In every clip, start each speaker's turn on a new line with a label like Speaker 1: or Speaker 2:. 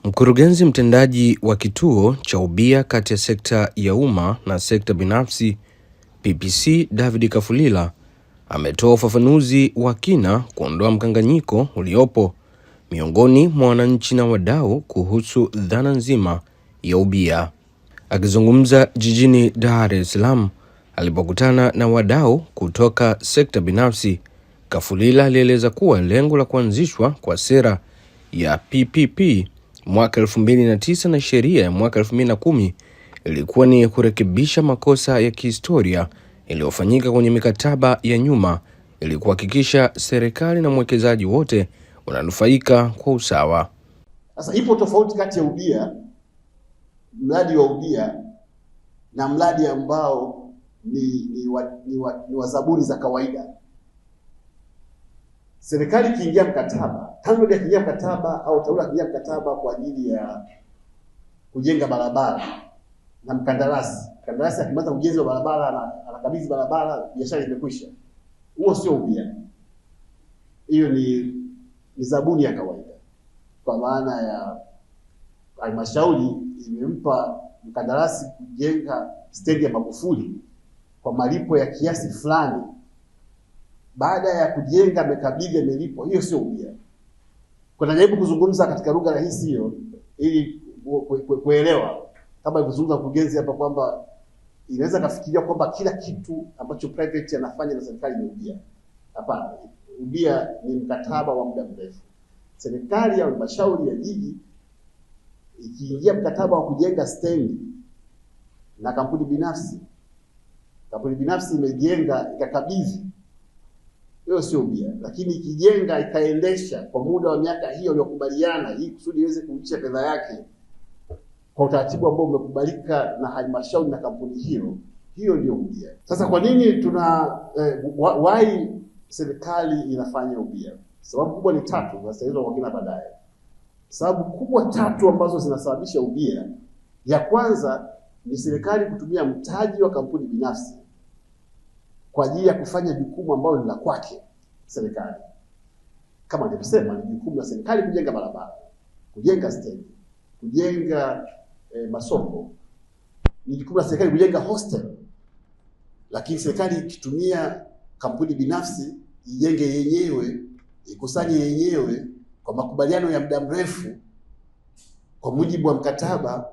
Speaker 1: Mkurugenzi mtendaji wa kituo cha ubia kati ya sekta ya umma na sekta binafsi PPC David Kafulila ametoa ufafanuzi wa kina kuondoa mkanganyiko uliopo miongoni mwa wananchi na wadau kuhusu dhana nzima ya ubia. Akizungumza jijini Dar es Salaam alipokutana na wadau kutoka sekta binafsi, Kafulila alieleza kuwa lengo la kuanzishwa kwa sera ya PPP mwaka 2009 na sheria ya mwaka 2010 ilikuwa ni kurekebisha makosa ya kihistoria yaliyofanyika kwenye mikataba ya nyuma ili kuhakikisha serikali na mwekezaji wote wananufaika kwa usawa.
Speaker 2: Sasa ipo tofauti kati ya ubia, mradi wa ubia na mradi ambao ni wa zabuni za kawaida. Serikali ikiingia mkataba, TANROADS ikiingia mkataba au TARURA ikiingia mkataba kwa ajili ya kujenga barabara na mkandarasi akimaliza ujenzi wa barabara anakabidhi barabara, biashara imekwisha. Huo sio ubia. Hiyo ni zabuni ya kawaida. Kwa maana ya halmashauri imempa mkandarasi kujenga stendi ya Magufuli kwa malipo ya kiasi fulani. Baada ya kujenga amekabidhi amelipo, hiyo sio ubia. Kwa najaribu kuzungumza katika lugha rahisi hiyo ili kuelewa, kama ilivyozungumza mkurugenzi hapa kwamba inaweza kafikiria kwamba kila kitu ambacho private anafanya na serikali ni ubia. Hapana, ubia ni mkataba wa muda mrefu. Serikali au halmashauri ya jiji ikiingia mkataba wa kujenga stendi na kampuni binafsi imejenga ikakabidhi, hiyo sio ubia. Lakini ikijenga ikaendesha kwa muda wa miaka hiyo iliyokubaliana ili kusudi iweze kurudisha fedha yake kwa utaratibu ambao umekubalika na halmashauri na kampuni hiyo ndio ubia. Sasa kwa nini why serikali inafanya ubia? Sababu kubwa ni tatu, nitaeleza kwa kina baadaye. Sababu kubwa tatu ambazo zinasababisha ubia. Ya kwanza ni serikali kutumia mtaji wa kampuni binafsi kwa ajili ya kufanya jukumu ambalo ni la kwake serikali. Kama nilivyosema, ni jukumu la serikali kujenga barabara, kujenga stendi, kujenga masoko. Ni jukumu la serikali kujenga hostel. Lakini serikali ikitumia kampuni binafsi ijenge yenyewe, ikusanye yenyewe kwa makubaliano ya muda mrefu kwa mujibu wa mkataba,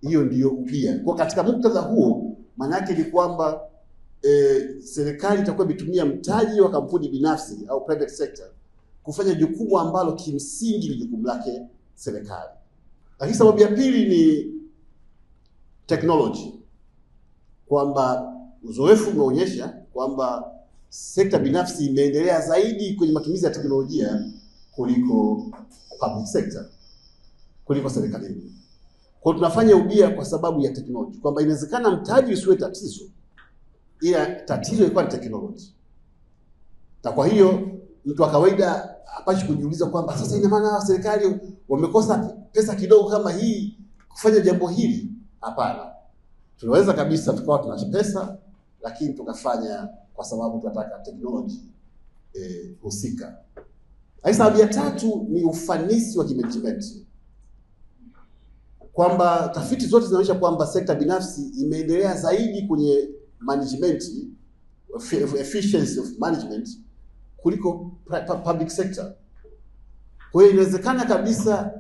Speaker 2: hiyo ndiyo ubia. Kwa katika muktadha huo, maana yake ni kwamba serikali itakuwa imetumia mtaji wa kampuni binafsi au private sector kufanya jukumu ambalo kimsingi ni jukumu lake serikali. Lakini sababu ya pili ni technology, kwamba uzoefu umeonyesha kwamba sekta binafsi imeendelea zaidi kwenye matumizi ya teknolojia kuliko public sector, kuliko serikali. Kwa tunafanya ubia kwa sababu ya technology, kwamba inawezekana mtaji usiwe tatizo, ila tatizo ilikuwa ni technology. Na kwa hiyo mtu wa kawaida hapashi kujiuliza kwamba sasa ina maana serikali wamekosa pesa kidogo kama hii kufanya jambo hili. Hapana. Tunaweza kabisa tukawa tuna pesa lakini tukafanya kwa sababu tunataka technology husika. Sababu ya tatu ni ufanisi wa kimanagement, kwamba tafiti zote zinaonyesha kwamba sekta binafsi imeendelea zaidi kwenye management, efficiency of management kuliko public sector. Kwa hiyo inawezekana kabisa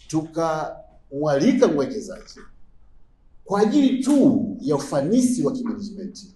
Speaker 2: tukamwalika mwekezaji kwa ajili tu ya ufanisi wa kimanagement